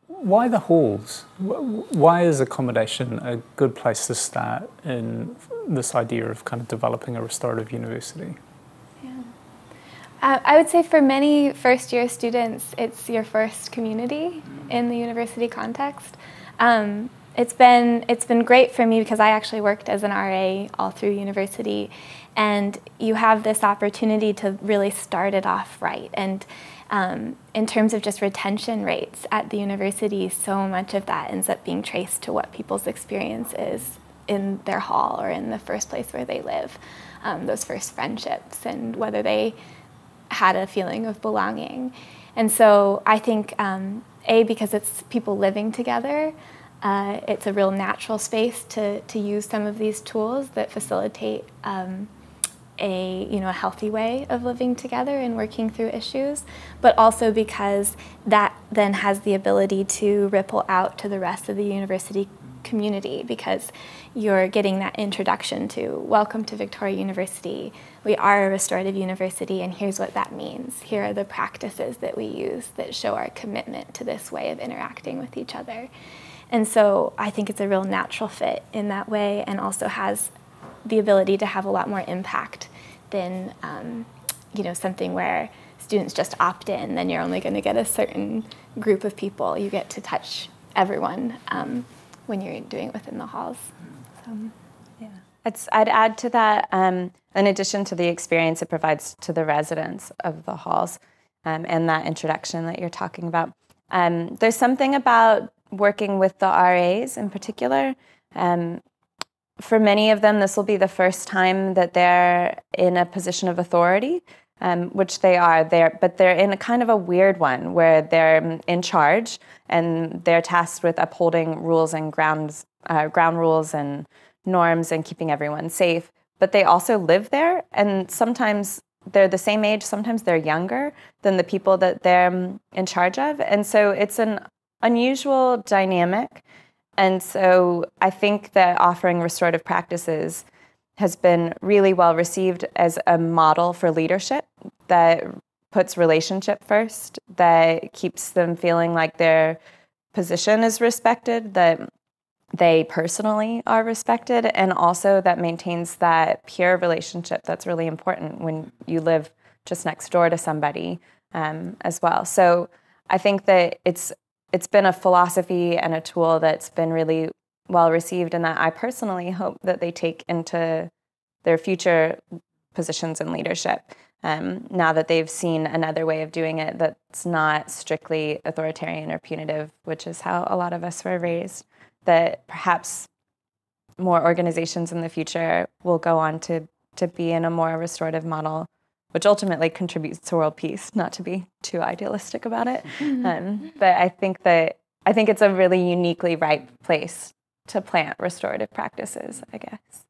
Why the halls? Why is accommodation a good place to start in this idea of kind of developing a restorative university? Yeah. I would say for many first-year students, it's your first community in the university context. It's been great for me because I actually worked as an RA all through university, and you have this opportunity to really start it off right. And in terms of just retention rates at the university, so much of that ends up being traced to what people's experience is in their hall or in the first place where they live, those first friendships, and whether they had a feeling of belonging. And so I think, because it's people living together, it's a real natural space to use some of these tools that facilitate a healthy way of living together and working through issues, but also because that then has the ability to ripple out to the rest of the university community, because you're getting that introduction to, welcome to Victoria University. We are a restorative university, and here's what that means. Here are the practices that we use that show our commitment to this way of interacting with each other. And so I think it's a real natural fit in that way, and also has the ability to have a lot more impact than something where students just opt in, then you're only going to get a certain group of people. You get to touch everyone when you're doing it within the halls. So, yeah. I'd add to that, in addition to the experience it provides to the residents of the halls, and that introduction that you're talking about, there's something about working with the RAs in particular. For many of them, this will be the first time that they're in a position of authority, which they are there, but they're in a kind of a weird one where they're in charge and they're tasked with upholding rules and ground rules and norms and keeping everyone safe. But they also live there, and sometimes they're the same age, sometimes they're younger than the people that they're in charge of. And so it's an unusual dynamic. And so I think that offering restorative practices has been really well received as a model for leadership that puts relationship first, that keeps them feeling like their position is respected, that they personally are respected, and also that maintains that peer relationship that's really important when you live just next door to somebody as well. So I think that it's been a philosophy and a tool that's been really well received, and that I personally hope that they take into their future positions in leadership, now that they've seen another way of doing it that's not strictly authoritarian or punitive, which is how a lot of us were raised, that perhaps more organizations in the future will go on to be in a more restorative model, which ultimately contributes to world peace, not to be too idealistic about it. But I think it's a really uniquely right place to plant restorative practices, I guess.